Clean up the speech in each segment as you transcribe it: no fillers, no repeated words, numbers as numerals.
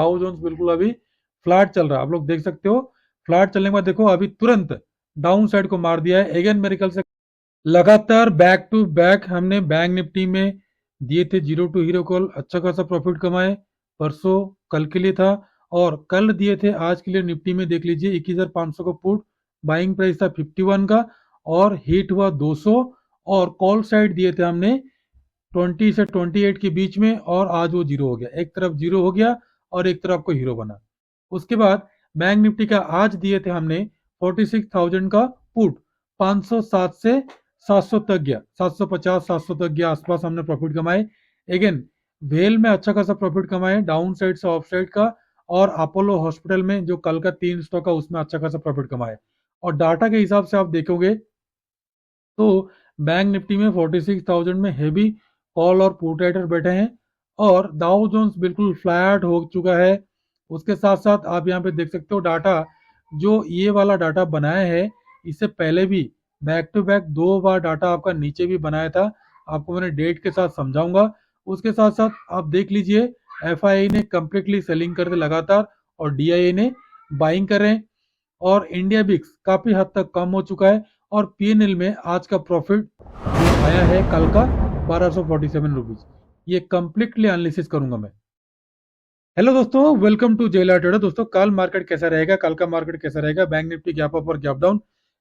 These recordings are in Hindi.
डाउ जोन्स बिल्कुल अभी फ्लैट चल रहा है, आप लोग देख सकते हो। फ्लैट चलने के बाद देखो अभी तुरंत डाउन साइड को मार दिया है अगेन मेरे ख्याल से। लगातार बैक टू बैक हमने बैंक निफ्टी में दिए थे जीरो टू हीरो कॉल, अच्छा खासा प्रॉफिट कमाए। परसों कल के लिए था, और कल दिए थे आज के लिए निफ्टी में देख लीजिए 21,500 का पुट, बाइंग प्राइस था 51 का, और हिट हुआ 200। और कॉल साइड दिए थे हमने 20 से 28 के बीच में, और आज वो जीरो हो गया, एक तरफ जीरो हो गया और एक तरफ को हीरो बना। उसके बाद बैंक निफ्टी का आज दिए थे हमने 46,000 का पुट, 507 से 700 तक गया, 750 700 तक गया, आसपास हमने प्रॉफिट कमाए। अगेन वेल में अच्छा खासा प्रॉफिट कमाए, डाउन साइड से ऑफ साइड का। और अपोलो हॉस्पिटल में जो कल का 3 स्टॉक का उसमें अच्छा खासा प्रॉफिट कमाए। और डाटा के हिसाब से आप देखोगे तो बैंक निफ्टी में 46,000 में हेवी कॉल और पुट राइडर बैठे हैं, और दाउ जोन्स बिल्कुल फ्लैट हो चुका है। उसके साथ साथ आप यहाँ पे देख सकते हो डाटा, जो ये वाला डाटा बनाया है, इससे पहले भी बैक टू बैक 2 बार डाटा आपका नीचे भी बनाया था, आपको मैंने डेट के साथ समझाऊंगा। उसके साथ साथ आप देख लीजिए एफ ने कंप्लीटली सेलिंग कर दी लगातार, और डी ने बाइंग कर रहे हैं। और इंडिया बिक्स काफी हद तक कम हो चुका है, और पीएनएल में आज का प्रॉफिट जो आया है कल का 1247 रुपीज, ये कंप्लीटली एनालिसिस करूंगा मैं। हेलो दोस्तों, वेलकम टू जेला ट्रेडर। दोस्तों कल मार्केट कैसा रहेगा, कल का मार्केट कैसा रहेगा, बैंक निफ्टी गैप अप और gap down,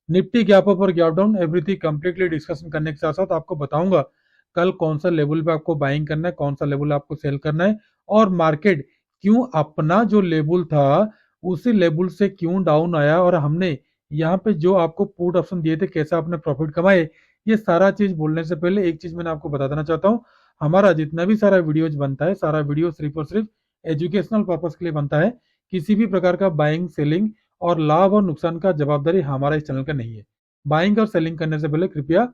Nifty gap up और gap down, everything completely discussion करने के साथ साथ आपको बताऊंगा कल कौन सा लेवल पे आपको बाइंग करना है, कौन सा लेवल आपको सेल करना है, और मार्केट क्यों अपना जो लेवल था उसी लेवल से क्यों डाउन आया, और हमने यहाँ पे जो आपको पुट ऑप्शन दिए थे कैसे आपने प्रॉफिट कमाए। ये सारा चीज बोलने से पहले एक चीज मैंने आपको बता देना चाहता हूँ, हमारा जितना भी सारा वीडियोज बनता है, सारा वीडियो सिर्फ और सिर्फ एजुकेशनल पर्पस के लिए बनता है। किसी भी प्रकार का बाइंग सेलिंग और लाभ और नुकसान का जवाबदारी हमारा इस चैनल का नहीं है। बाइंग और सेलिंग करने से पहले कृपया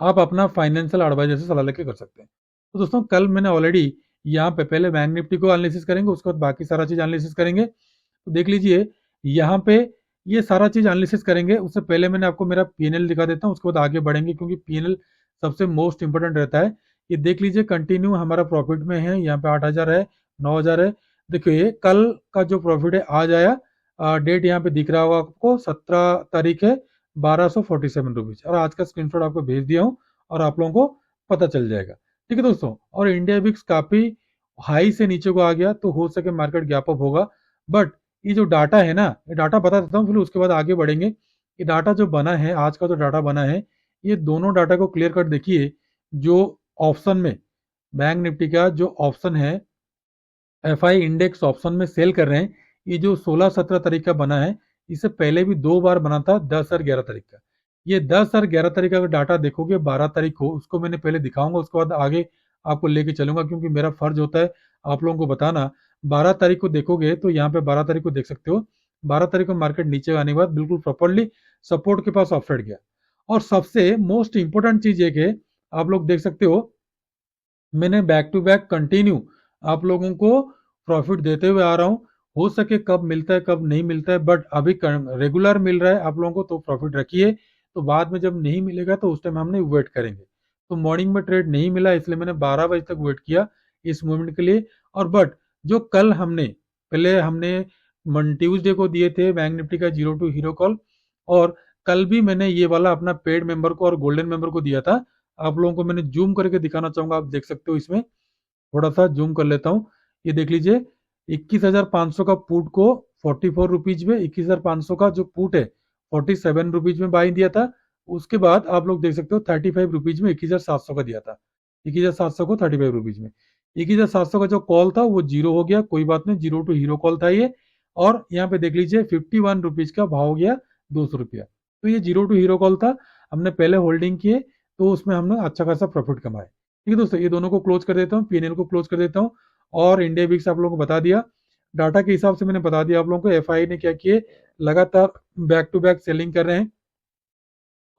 आप अपना फाइनेंशियल एडवाइजर से सलाह लेके कर सकते हैं। तो दोस्तों कल मैंने ऑलरेडी यहाँ पे पहले बैंक निफ्टी को एनालिसिस करेंगे, उसके बाद बाकी सारा चीज एनालिसिस करेंगे। तो देख लीजिए यहाँ पे ये सारा चीज एनालिसिस करेंगे, उससे पहले मैंने आपको मेरा पीएनएल दिखा देता हूँ, उसके बाद आगे बढ़ेंगे क्योंकि पीएनएल सबसे मोस्ट इंपोर्टेंट रहता है। ये देख लीजिए कंटिन्यू हमारा प्रॉफिट में है, यहाँ पे 8,000 है, 9,000 है। देखिए कल का जो प्रॉफिट है आज आया, डेट यहाँ पे दिख रहा होगा आपको, 17 तारीख है, 1247 रुपीज, और आज का स्क्रीनशॉट आपको भेज दिया हूँ, और आप लोगों को पता चल जाएगा। ठीक है दोस्तों, और इंडिया बिक्स काफी हाई से नीचे को आ गया, तो हो सके मार्केट गैप अप होगा। बट ये जो डाटा है ना, ये डाटा बता देता हूँ फिर उसके बाद आगे बढ़ेंगे। ये डाटा जो बना है, आज का जो डाटा बना है, ये दोनों डाटा को क्लियर कट देखिए। जो ऑप्शन में बैंक निफ्टी का जो ऑप्शन है, एफआई इंडेक्स ऑप्शन में सेल कर रहे हैं, ये जो 16-17 तारीख का बना है, इससे पहले भी 2 बार बना था, 10 और 11 तारीख का। ये 10 और 11 तारीख का डाटा देखोगे, 12 तारीख को उसको मैंने पहले दिखाऊंगा, उसके बाद आगे आपको लेके चलूंगा, क्योंकि मेरा फर्ज होता है आप लोगों को बताना। 12 तारीख को देखोगे तो यहाँ पे 12 तारीख को देख सकते हो, 12 तारीख को मार्केट नीचे आने के बाद बिल्कुल प्रॉपरली सपोर्ट के पास ऑफसाइड गया। और सबसे मोस्ट इंपोर्टेंट चीज एक है, आप लोग देख सकते हो, मैंने बैक टू बैक कंटिन्यू आप लोगों को प्रॉफिट देते हुए आ रहा हूं। हो सके कब मिलता है कब नहीं मिलता है, बट अभी रेगुलर मिल रहा है आप लोगों को, तो प्रॉफिट रखिए। तो बाद में जब नहीं मिलेगा तो उस टाइम हमने वेट करेंगे। तो मॉर्निंग में ट्रेड नहीं मिला, इसलिए मैंने 12 बजे तक वेट किया इस मूवमेंट के लिए। और बट जो कल हमने पहले हमने ट्यूजडे को दिए थे बैंक निफ्टी का जीरो टू हीरो कॉल, और कल भी मैंने ये वाला अपना पेड मेंबर को और गोल्डन मेंबर को दिया था। आप लोगों को मैंने जूम करके दिखाना चाहूंगा, आप देख सकते हो, इसमें थोड़ा सा जूम कर लेता हूँ। ये देख लीजिए 21,500 का पुट को 44 रुपीज में, 21,500 का जो पुट है 47 रुपीज में बाई दिया था। उसके बाद आप लोग देख सकते हो 35 रुपीज में 21,700 का दिया था, 21,700 को 35 रुपीज में। 21,700 का जो कॉल था वो जीरो हो गया, कोई बात नहीं, जीरो टू हीरो कॉल था ये। और यहाँ पे देख लीजिए 51 रुपीज का भाव हो गया, 200 रुपया। तो ये जीरो टू हीरो कॉल था, हमने पहले होल्डिंग किए, तो उसमें हमने अच्छा खासा प्रॉफिट कमाए। ठीक है दोस्तों, ये दोनों को क्लोज कर देता हूँ, पीएनएल को क्लोज कर देता हूँ, और इंडिया बिक्स आप लोगों को बता दिया। डाटा के हिसाब से मैंने बता दिया आप लोगों को एफआई ने क्या किए, लगातार बैक टू बैक सेलिंग कर रहे हैं।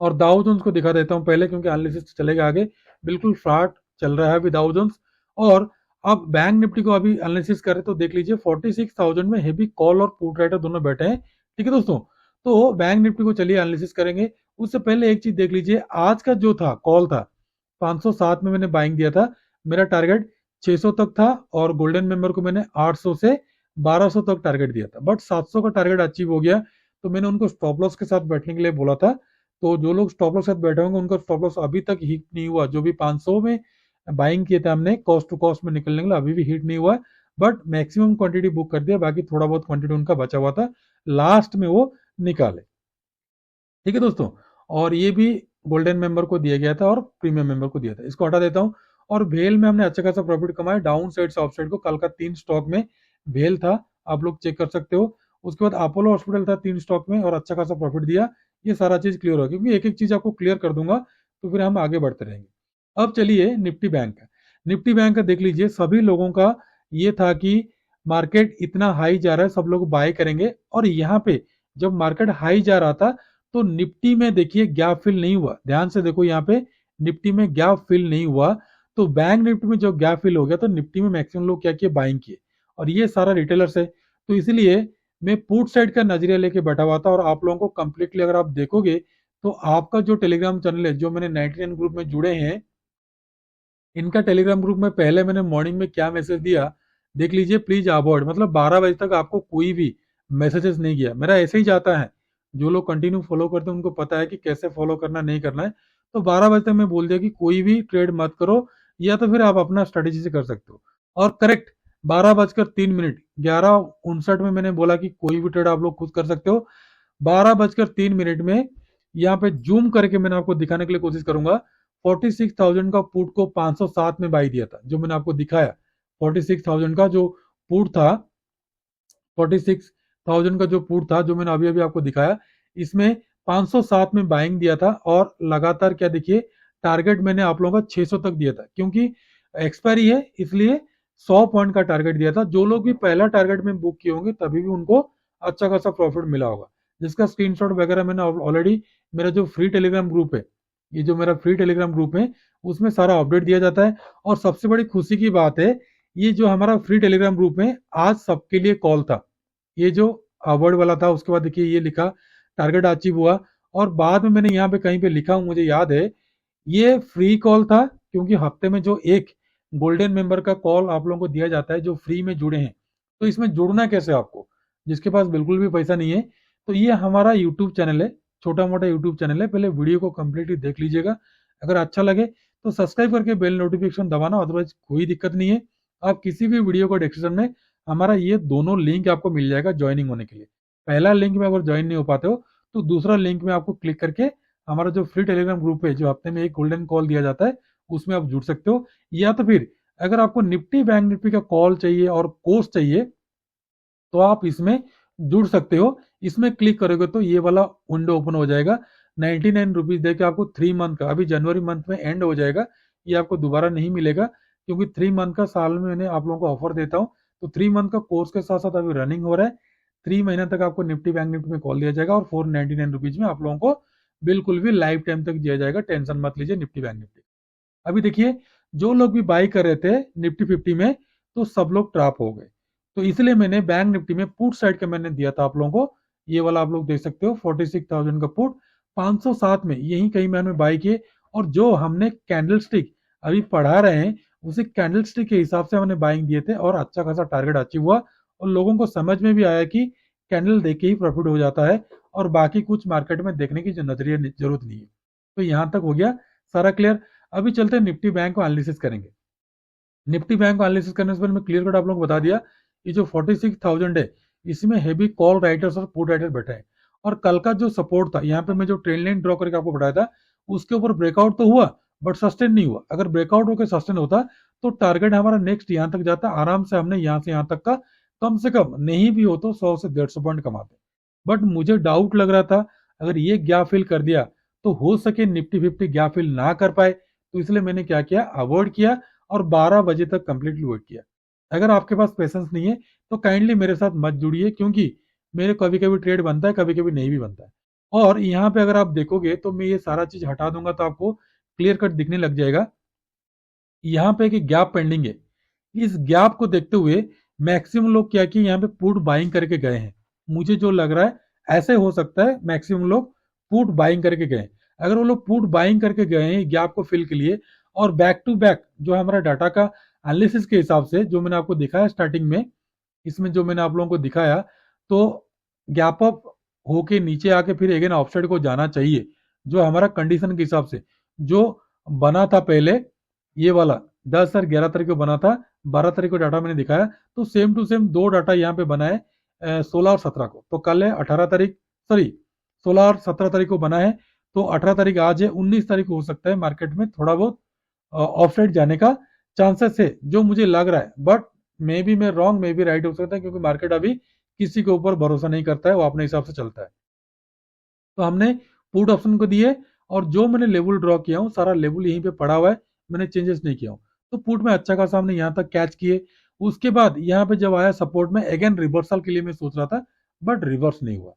और दाउ जोन्स को दिखा देता हूं पहले, क्योंकि एनालिसिस चलेगा आगे। बिल्कुल फ्लैट चल रहा है अभी दाउ जोन्स। और अब बैंक निफ्टी को अभी एनालिसिस करें तो देख लीजिए 46,000 में हेवी कॉल और पुट राइटर दोनों बैठे हैं। ठीक है दोस्तों, तो बैंक निफ्टी को चलिए एनालिसिस करेंगे। उससे पहले एक चीज देख लीजिए, आज का जो था कॉल था 507 में मैंने बाइंग दिया था, मेरा टारगेट 600 तक था और गोल्डन मेंबर को मैंने 800 से 1200 तक टारगेट दिया था, बट 700 का टारगेट अचीव हो गया। तो मैंने उनको स्टॉप लॉस के साथ बैठने के लिए बोला था। तो जो लोग स्टॉप लॉस के साथ बैठे होंगे उनका स्टॉप लॉस अभी तक हिट नहीं हुआ। जो भी 500 में बाइंग किए थे हमने कॉस्ट टू कॉस्ट में निकलने के लिए, अभी भी हिट नहीं हुआ, बट मैक्सिमम क्वांटिटी बुक कर दिया, बाकी थोड़ा बहुत क्वांटिटी उनका बचा हुआ था, लास्ट में वो निकाले। ठीक है दोस्तों, और ये भी गोल्डन मेंबर को दिया गया था और प्रीमियम मेंबर को दिया था। इसको हटा देता हूँ। और भेल में हमने अच्छा खासा प्रॉफिट कमाया, डाउन साइड से अप साइड को। कल का 3 स्टॉक में भेल था, आप लोग चेक कर सकते हो। उसके बाद अपोलो हॉस्पिटल था 3 स्टॉक में और अच्छा खासा प्रॉफिट दिया। ये सारा चीज क्लियर हो, क्योंकि एक एक चीज आपको क्लियर कर दूंगा तो फिर हम आगे बढ़ते रहेंगे। अब चलिए निफ्टी बैंक का। निफ्टी बैंक का देख लीजिए, सभी लोगों का ये था कि मार्केट इतना हाई जा रहा है, सब लोग बाय करेंगे। और यहाँ पे जब मार्केट हाई जा रहा था तो निफ्टी में देखिए गैप फिल नहीं हुआ। ध्यान से देखो, यहाँ पे निफ्टी में गैप फिल नहीं हुआ। तो बैंक निफ्टी में जो गैप फिल हो गया तो निफ्टी में मैक्सिमम लोग क्या किए, बाइंग किए। और ये सारा रिटेलर्स है, तो इसलिए मैं पुट साइड का नजरिया लेके बैठा हुआ था। और आप लोगों को कंप्लीटली अगर आप देखोगे तो आपका जो टेलीग्राम चैनल है, जो मैंने 99 ग्रुप में जुड़े हैं, इनका टेलीग्राम ग्रुप में पहले मैंने मॉर्निंग में क्या मैसेज दिया देख लीजिए, प्लीज अवॉइड। मतलब 12 बजे तक आपको कोई भी मैसेजेस नहीं किया, मेरा ऐसे ही जाता है। जो लोग कंटिन्यू फॉलो करते हैं उनको पता है कि कैसे फॉलो करना नहीं करना है। तो 12 बजे तक मैं बोल दिया कि कोई भी ट्रेड मत करो, या तो फिर आप अपना स्ट्रेटेजी से कर सकते हो। और करेक्ट 12:03, 11:59 में मैंने बोला कि कोई भी ट्रेड आप लोग खुद कर सकते हो। 12:03 में यहाँ पे जूम करके मैंने आपको दिखाने के लिए कोशिश करूंगा। 46,000 का पुट को 507 में बाई दिया था, जो मैंने आपको दिखाया। 46,000 का जो पुट था, 46,000 का जो पुट था, जो मैंने अभी अभी आपको दिखाया, इसमें 507 में बाइंग दिया था। और लगातार क्या देखिए, टारगेट मैंने आप लोगों का 600 तक दिया था, क्योंकि एक्सपायरी है इसलिए 100 पॉइंट का टारगेट दिया था। जो लोग भी पहला टारगेट में बुक किए होंगे तभी भी उनको अच्छा खासा प्रॉफिट मिला होगा, जिसका स्क्रीनशॉट वगैरह मैंने ऑलरेडी मेरा जो फ्री टेलीग्राम ग्रुप है, ये जो मेरा फ्री टेलीग्राम ग्रुप है उसमें सारा अपडेट दिया जाता है। और सबसे बड़ी खुशी की बात है, ये जो हमारा फ्री टेलीग्राम ग्रुप में आज सबके लिए कॉल था। ये जो अवार्ड वाला था, उसके बाद देखिए ये लिखा टारगेट अचीव हुआ। और बाद में मैंने यहाँ पे कहीं पे लिखा हूँ, मुझे याद है, ये फ्री कॉल था, क्योंकि हफ्ते में जो एक गोल्डन मेंबर का कॉल आप लोगों को दिया जाता है जो फ्री में जुड़े हैं। तो इसमें जुड़ना कैसे आपको, जिसके पास बिल्कुल भी पैसा नहीं है। तो ये हमारा यूट्यूब चैनल है, छोटा मोटा यूट्यूब चैनल है। पहले वीडियो को कंप्लीटली देख लीजिएगा, अगर अच्छा लगे तो सब्सक्राइब करके बेल नोटिफिकेशन दबाना, अदरवाइज कोई दिक्कत नहीं है। आप किसी भी वीडियो को डिस्क्रिप्शन में हमारा ये दोनों लिंक आपको मिल जाएगा ज्वाइनिंग होने के लिए। पहला लिंक में अगर ज्वाइन नहीं हो पाते हो तो दूसरा लिंक में आपको क्लिक करके हमारा जो फ्री टेलीग्राम ग्रुप है, जो हफ्ते में एक गोल्डन कॉल दिया जाता है, उसमें आप जुड़ सकते हो। या तो फिर अगर आपको निफ्टी बैंक निफ्टी का कॉल चाहिए और कोर्स चाहिए तो आप इसमें जुड़ सकते हो। इसमें क्लिक करोगे तो ये वाला विंडो ओपन हो जाएगा। 99 रुपीज देके आपको 3 मंथ का, अभी जनवरी मंथ में एंड हो जाएगा, ये आपको दोबारा नहीं मिलेगा, क्योंकि 3 मंथ का साल में मैंने आप लोगों को ऑफर देता हूँ। तो 3 मंथ का कोर्स के साथ साथ अभी रनिंग हो रहा है। 3 महीने तक आपको निफ्टी बैंक निफ्टी में कॉल दिया जाएगा और 499 रुपीज में आप लोगों को बिल्कुल भी लाइफ टाइम तक दिया जाएगा। टेंशन मत लीजिए निफ्टी बैंक निफ्टी। अभी देखिए, जो लोग भी बाई कर रहे थे निफ्टी 50 में, तो सब लोग ट्रैप हो गए। तो इसलिए मैंने बैंक निफ्टी में पुट साइड का मैंने दिया था आप लोगों को, ये वाला आप लोग देख सकते हो, 46,000 का पुट 507 में यही कहीं मैंने बाई किए। और जो हमने कैंडल स्टिक अभी पढ़ा रहे हैं, उसी कैंडल स्टिक के हिसाब से हमने बाइंग दिए थे और अच्छा खासा टारगेट अचीव हुआ। और लोगों को समझ में भी आया कि कैंडल देख के ही प्रॉफिट हो जाता है और बाकी कुछ मार्केट में देखने की जो नजरिया जरूरत नहीं है। तो यहां तक हो गया सारा क्लियर। अभी चलते हैं निफ्टी बैंक को एनालिसिस करेंगे। निफ्टी बैंक को एनालिसिस करने से पहले मैं क्लियर कट आप लोगों को बता दिया, ये जो 46,000 है, इसमें हैवी कॉल राइटर्स और पुट राइटर बैठे हैं। और कल का जो सपोर्ट था, यहाँ पे मैं जो ट्रेंड लाइन ड्रॉ करके आपको बताया था, उसके ऊपर ब्रेकआउट तो हुआ बट सस्टेन नहीं हुआ। अगर ब्रेकआउट होकर सस्टेन होता तो टारगेट हमारा नेक्स्ट यहाँ तक जाता आराम से। हमने यहाँ से यहाँ तक का कम से कम नहीं भी हो तो 100 से 150 पॉइंट कमाते। बट मुझे डाउट लग रहा था, अगर ये गैप फिल कर दिया तो हो सके निफ्टी 50 गैप फिल ना कर पाए। तो इसलिए मैंने क्या किया, अवॉइड किया और 12 बजे तक कंप्लीटली वेट किया। अगर आपके पास पेशेंस नहीं है तो काइंडली मेरे साथ मत जुड़िए, क्योंकि मेरे कभी कभी ट्रेड बनता है, कभी कभी नहीं भी बनता है। और यहाँ पे अगर आप देखोगे तो मैं ये सारा चीज हटा दूंगा तो आपको क्लियर कट दिखने लग जाएगा। यहाँ पे एक गैप पेंडिंग है, इस गैप को देखते हुए मैक्सिमम लोग क्या कि यहाँ पे पुट बाइंग करके गए हैं। मुझे जो लग रहा है ऐसे हो सकता है मैक्सिमम लोग पुट बाइंग करके गए। अगर वो लोग पुट बाइंग करके गए हैं गैप को फिल के लिए, और बैक टू बैक जो हमारा डाटा का एनालिसिस के हिसाब से जो मैंने आपको दिखाया स्टार्टिंग में, इसमें जो मैंने आप लोगों को दिखाया, तो गैप अप होके नीचे आके फिर अगेन ऑफसाइड को जाना चाहिए, जो हमारा कंडीशन के हिसाब से जो बना था पहले, ये वाला 10 और 11 तारीख को बना था, 12 तारीख को डाटा मैंने दिखाया, तो सेम टू सेम दो डाटा यहाँ पे बना है 16 और 17 को, तो कल है 18 तारीख, सॉरी 16 और 17 तारीख को बना है, तो 18 तारीख आज है, 19 तारीख को हो सकता है मार्केट में थोड़ा बहुत ऑफ साइड जाने का चांसेस है, जो मुझे लग रहा है, बट मे बी मैं रॉन्ग, मे बी राइट हो सकता है, क्योंकि मार्केट अभी किसी के ऊपर भरोसा नहीं करता है, वो अपने हिसाब से चलता है। तो हमने पुट ऑप्शन को दिए, और जो मैंने लेवल ड्रॉ किया हूँ सारा लेवल यहीं पे पड़ा हुआ है, मैंने चेंजेस नहीं किया हूँ। तो पुट में अच्छा खासा हमने यहाँ तक कैच किए, उसके बाद यहाँ पे जब आया सपोर्ट में अगेन रिवर्सल के लिए मैं सोच रहा था, बट रिवर्स नहीं हुआ,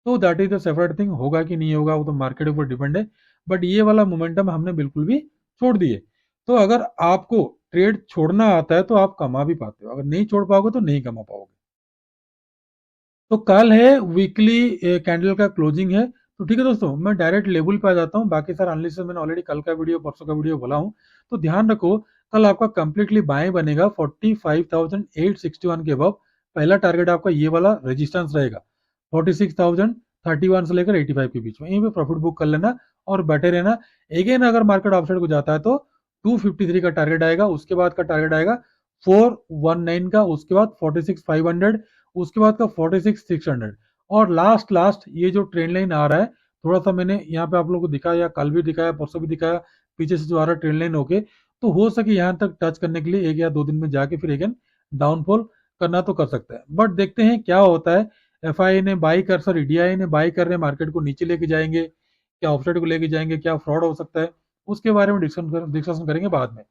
तो that is the separate thing, होगा कि नहीं होगा वो तो मार्केट के ऊपर डिपेंड है, बट ये वाला मोमेंटम हमने बिल्कुल भी छोड़ दिए। तो अगर आपको ट्रेड छोड़ना आता है तो आप कमा भी पाते हो, अगर नहीं छोड़ पाओगे तो नहीं कमा पाओगे। तो कल है वीकली कैंडल का क्लोजिंग है, तो ठीक है दोस्तों, मैं डायरेक्ट लेवल पे आ जाता हूँ, बाकी सारा एनालिसिस मैंने ऑलरेडी कल का वीडियो परसों का वीडियो बोला हूँ। तो ध्यान रखो, कल आपका कंप्लीटली बाय बनेगा 45,861 के अबव, पहला टारगेट आपका ये वाला रेजिस्टेंस रहेगा 46,031 से लेकर 85 के बीच में, यहीं पे प्रॉफिट बुक कर लेना और बैठे रहना। अगेन अगर मार्केट ऑफसाइड को जाता है तो 253 का टारगेट आएगा, उसके बाद का टारगेट आएगा 419 का, उसके बाद 46,500, उसके बाद का 46,600, और लास्ट लास्ट ये जो ट्रेंड लाइन आ रहा है, थोड़ा सा मैंने यहाँ पे आप लोगों को दिखाया, कल भी दिखाया, परसों भी दिखाया, पीछे से जो आ रहा है ट्रेंड लाइन होके, तो हो सके यहाँ तक टच करने के लिए 1 या 2 दिन में जाके फिर अगेन डाउनफॉल करना तो कर सकता है, बट देखते हैं क्या होता है। एफआई ने बाई कर, सॉरी डीआई ने बाई कर रहे हैं, मार्केट को नीचे लेके जाएंगे, क्या ऑफसाइड को लेके जाएंगे, क्या फ्रॉड हो सकता है, उसके बारे में डिस्कशन करेंगे बाद में।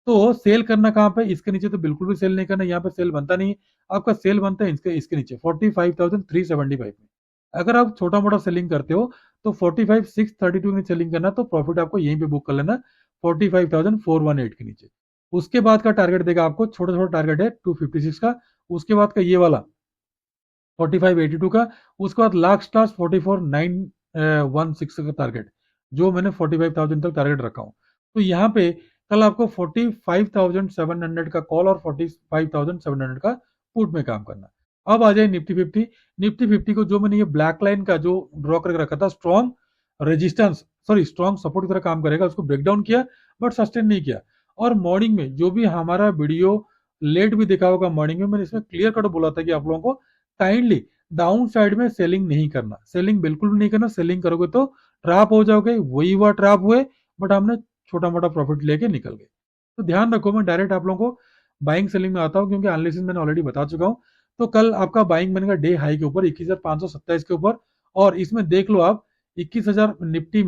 तो सेल करना कहाँ पे, इसके नीचे तो बिल्कुल भी सेल नहीं करना, यहाँ पे सेल बनता नहीं है, आपका सेल बनता है इसके इसके नीचे 45,375 में। अगर आप छोटा मोटा सेलिंग करते हो तो 45,632 में सेलिंग करना, तो प्रॉफिट आपको यहीं पे बुक कर लेना 45,418 के नीचे। उसके बाद का टारगेट देगा आपको, छोटा छोटा टारगेट है 256 का, उसके बाद का ये वाला 4582 का, उसके बाद लास्ट लास्ट 44,916 का टारगेट, जो मैंने 45,000 तक टारगेट रखा हूं। तो यहाँ पे कल आपको 45,700 का कॉल और 45,700 का पुट में काम करना। अब आ जाए निफ्टी फिफ्टी। निफ्टी फिफ्टी को जो मैंने ये ब्लैक लाइन का जो ड्रॉ करके रखा था, strong resistance, sorry strong support की तरह काम करेगा, उसको ब्रेक डाउन किया बट सस्टेन नहीं किया। और मॉर्निंग में जो भी हमारा वीडियो लेट भी देखा होगा, मॉर्निंग में मैंने इसमें क्लियर कट बोला था कि आप लोगों को काइंडली डाउन साइड में सेलिंग नहीं करना, सेलिंग बिल्कुल भी नहीं करना, सेलिंग करोगे तो ट्रैप हो जाओगे, वही हुआ ट्रैप हुए, बट हमने छोटा मोटा प्रॉफिट लेके निकल गए। तो ध्यान रखो, मैं डायरेक्ट आप लोगों को बाइंग सेलिंग में आता हूँ, क्योंकि एनालिसिस मैंने ऑलरेडी बता चुका हूँ। तो कल आपका बाइंग बनेगा डे हाई के ऊपर 21,527 के ऊपर, और इसमें देख लो आप 21,000 निफ्टी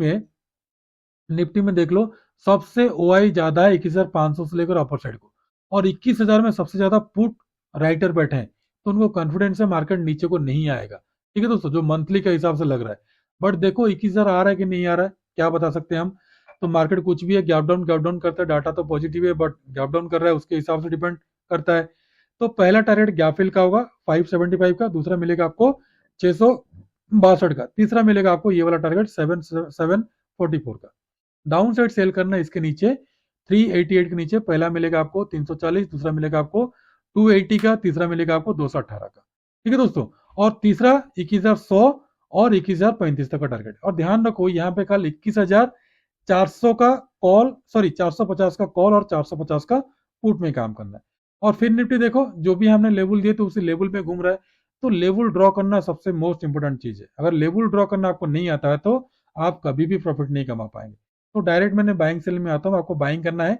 में देख लो, सबसे ओआई ज्यादा है 21,500 से लेकर अपर साइड को, और 21,000 में सबसे ज्यादा पुट राइटर बैठे हैं, तो उनको कॉन्फिडेंस है मार्केट नीचे को नहीं आएगा। ठीक है दोस्तों, जो मंथली का हिसाब से लग रहा है, बट देखो 21,000 आ रहा है कि नहीं आ रहा है, क्या बता सकते हैं हम। तो मार्केट कुछ भी है, गैप डाउन करता है, डाटा तो पॉजिटिव है बट गैप डाउन कर रहा है, उसके हिसाब से डिपेंड करता है। तो पहला टारगेट गैप फिल का होगा 575 का, दूसरा मिलेगा आपको 662 का, तीसरा मिलेगा आपको ये वाला टारगेट 744 का। डाउन साइड सेल करना इसके नीचे 388 के नीचे, पहला मिलेगा आपको 340, दूसरा मिलेगा आपको 280 का, तीसरा मिलेगा आपको 218 का। ठीक है दोस्तों, और तीसरा 21,100 और 21,035 तक का टारगेट। और ध्यान रखो यहाँ पे कल 21,400 का कॉल, सॉरी 450 का कॉल और 450 का पुट में काम करना है। और फिर निफ्टी देखो, जो भी हमने लेवल दिए तो उसी लेवल पे घूम रहा है, तो लेवल ड्रॉ करना सबसे मोस्ट इंपोर्टेंट चीज है, अगर लेवल ड्रॉ करना आपको नहीं आता है तो आप कभी भी प्रॉफिट नहीं कमा पाएंगे। तो डायरेक्ट मैंने बाइंग सेल में आता हूँ, आपको बाइंग करना है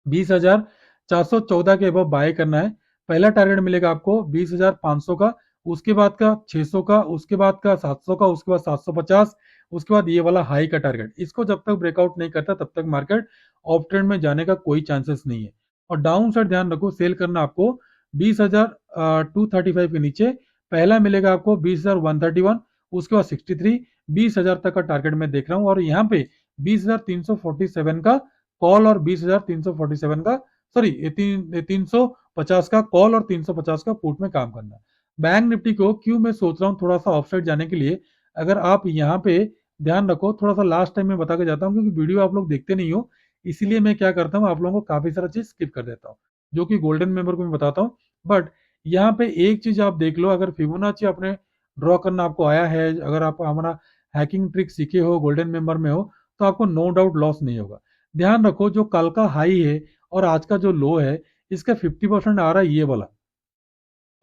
20,414 के अबव बाय करना है। पहला टारगेट मिलेगा आपको 20,500 का, उसके बाद का 600 का, उसके बाद का 700 का, उसके बाद 750, उसके बाद ये वाला हाई का टारगेट। इसको जब तक ब्रेकआउट नहीं करता तब तक मार्केट ऑफ ट्रेंड में जाने का कोई चांसेस नहीं है। और डाउन साइड ध्यान रखो, सेल करना आपको 20,235 के नीचे, पहला मिलेगा आपको 20,131, उसके बाद 63, 20,000 तक का टारगेट मैं देख रहा हूँ, और यहाँ पे 20,347 का कॉल और 20,347 का, सॉरी 350 का कॉल और 350 का पुट में काम करना। बैंक निफ्टी को क्यों मैं सोच रहा हूँ थोड़ा सा ऑफसाइड जाने के लिए, अगर आप यहाँ पे ध्यान रखो, थोड़ा सा लास्ट टाइम में बता के जाता हूँ, क्योंकि वीडियो आप लोग देखते नहीं हो, इसीलिए मैं क्या करता हूँ, आप लोगों को काफी सारा चीज स्किप कर देता हूँ, जो कि गोल्डन मेंबर को मैं बताता हूँ। बट यहाँ पे एक चीज आप देख लो, अगर फिबोनाची आपने ड्रॉ करना आपको आया है, अगर आप हमारा हैकिंग ट्रिक सीखे हो, गोल्डन मेंबर में हो, तो आपको नो डाउट लॉस नहीं होगा। ध्यान रखो, जो कल का हाई है और आज का जो लो है, इसका 50% आ रहा है ये वाला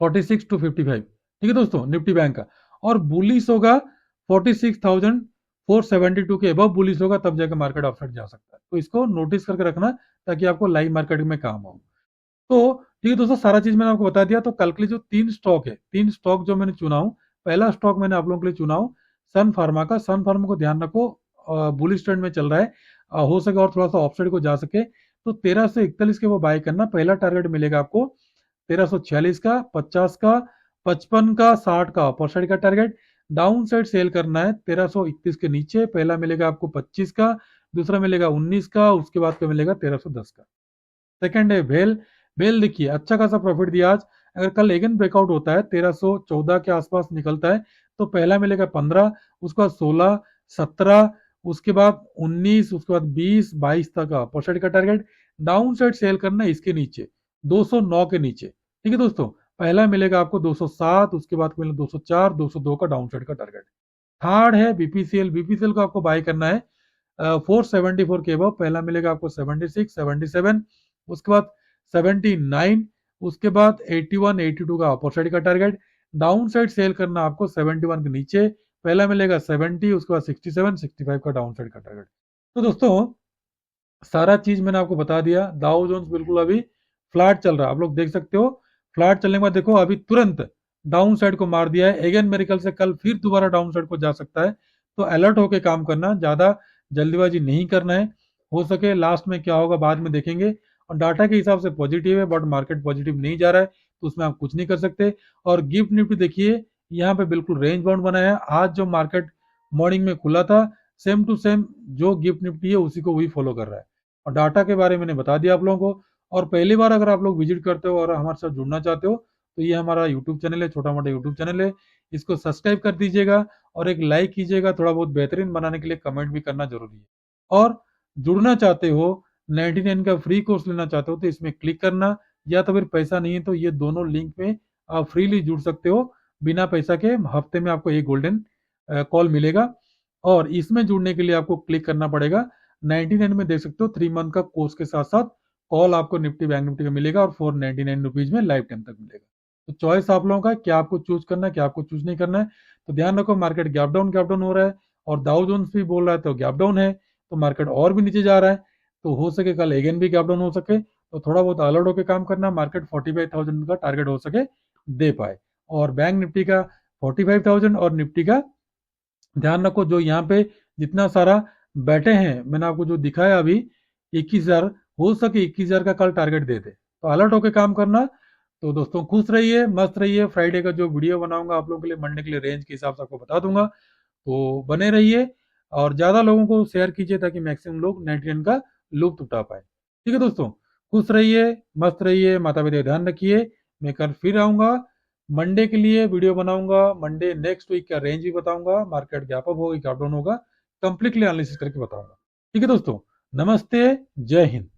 46 to 55, ठीक है दोस्तों, निफ्टी बैंक का। और बुलिस होगा 46,472 के अबव बुलिस होगा, तब जाकर मार्केट अपसाइड जा सकता है। तो इसको नोटिस करके रखना, ताकि आपको लाइव मार्केटिंग में काम हो। तो ठीक है दोस्तों, सारा चीज मैंने आपको बता दिया। तो कल के लिए जो तीन स्टॉक है, तीन स्टॉक जो मैंने चुना हूं, पहला स्टॉक मैंने आप लोगों के लिए चुना हूं सन फार्मा का। सन फार्मा को ध्यान रखो, बुलिश ट्रेंड में चल रहा है, हो सके और थोड़ा सा ऑफसाइड को जा सके तो 1341 के वो बाय करना। पहला टारगेट मिलेगा आपको 1346 का, 50 का, 55 का, 60 का अपर साइड का टारगेट। डाउन साइड सेल करना है 1331 के नीचे। पहला मिलेगा आपको 25 का, दूसरा मिलेगा 19 का, उसके बाद का मिलेगा 1310 का। सेकंड है भेल। भेल देखिए अच्छा खासा प्रॉफिट दिया आज। अगर कल एगन ब्रेकआउट होता है 1314 के आसपास निकलता है, तो पहला मिलेगा 15, उसके बाद 16, 17, उसके बाद 19, उसके बाद 20, 22 तक का अपर साइड का टारगेट। डाउन साइड सेल करना है इसके नीचे 209 के नीचे, ठीक है दोस्तों। पहला मिलेगा आपको 207, उसके बाद मिलेगा 204, 202 का डाउन साइड का टारगेट। थर्ड है बीपीसीएल। बीपीसीएल को आपको बाय करना है 474 के अबव। पहला मिलेगा आपको 76, 77, उसके बाद 79, उसके बाद 81, 82 का अपर साइड का टारगेट। डाउन साइड सेल करना आपको 71 के नीचे। पहला मिलेगा 70, उसके बाद 67, 65 का डाउन साइड का टारगेट। तो दोस्तों सारा चीज मैंने आपको बता दिया। डाउ जोन्स बिल्कुल अभी फ्लैट चल रहा है, आप लोग देख सकते हो। फ्लैट चलने के बाद देखो अभी तुरंत डाउन साइड को मार दिया है। एगेन मेरे ख्याल से कल फिर दोबारा डाउन साइड को जा सकता है। तो अलर्ट होके काम करना, ज्यादा जल्दीबाजी नहीं करना है। हो सके लास्ट में क्या होगा बाद में देखेंगे। और डाटा के हिसाब से पॉजिटिव है, बट मार्केट पॉजिटिव नहीं जा रहा है, तो उसमें आप कुछ नहीं कर सकते। और गिफ्ट निफ्टी देखिए, यहाँ पे बिल्कुल रेंज बाउंड बनाया है। आज जो मार्केट मॉर्निंग में खुला था, सेम टू सेम जो गिफ्ट निफ्टी है उसी को वही फॉलो कर रहा है। और डाटा के बारे में मैंने बता दिया आप लोगों को। और पहली बार अगर आप लोग विजिट करते हो और हमारे साथ जुड़ना चाहते हो, तो ये हमारा यूट्यूब चैनल है, छोटा मोटा यूट्यूब चैनल है, इसको सब्सक्राइब कर दीजिएगा और एक लाइक कीजिएगा। थोड़ा बहुत बेहतरीन बनाने के लिए कमेंट भी करना जरूरी है। और जुड़ना चाहते हो, 99 का फ्री कोर्स लेना चाहते हो, तो इसमें क्लिक करना। या तो फिर पैसा नहीं है तो ये दोनों लिंक में आप फ्रीली जुड़ सकते हो बिना पैसा के। हफ्ते में आपको एक गोल्डन कॉल मिलेगा। और इसमें जुड़ने के लिए आपको क्लिक करना पड़ेगा 99 में, देख सकते हो 3 मंथ का कोर्स के साथ साथ कॉल आपको निफ्टी बैंक निफ्टी का मिलेगा, और 499 रुपीज में लाइफ टाइम तक मिलेगा। तो चॉइस आप लोगों का, क्या आपको चूज करना है, क्या आपको चूज नहीं करना है। तो ध्यान रखो, मार्केट गैप डाउन हो रहा है, और दाउ जोन्स भी बोल रहा है तो गैप डाउन है, तो मार्केट और भी नीचे जा रहा है। तो हो सके कल अगेन भी गैप डाउन हो सके, तो थोड़ा बहुत अलर्ट होकर काम करना, मार्केट 45,000 का टारगेट हो सके दे पाए। और बैंक निफ्टी का 45,000, और निफ्टी का ध्यान रखो जो यहाँ पे जितना सारा बैठे हैं, मैंने आपको जो दिखाया अभी 21,000, हो सके 21,000 का कल टारगेट दे दे। तो अलर्ट होके काम करना। तो दोस्तों खुश रहिए, मस्त रहिए। फ्राइडे का जो वीडियो बनाऊंगा आप लोगों के लिए, मंडे के लिए रेंज के हिसाब से आपको बता दूंगा, तो बने रहिए। और ज्यादा लोगों को शेयर कीजिए, ताकि मैक्सिमम लोग 99 का लुत्फ उठा पाए। ठीक है दोस्तों, खुश रहिए, मस्त रहिए, माता पिता का ध्यान रखिए। मैं कल फिर आऊंगा, मंडे के लिए वीडियो बनाऊंगा। मंडे नेक्स्ट वीक का रेंज भी बताऊंगा, मार्केट गैप अप होगा, गैप डाउन होगा, कंप्लीटली एनालिसिस करके बताऊंगा। ठीक है दोस्तों, नमस्ते, जय हिंद।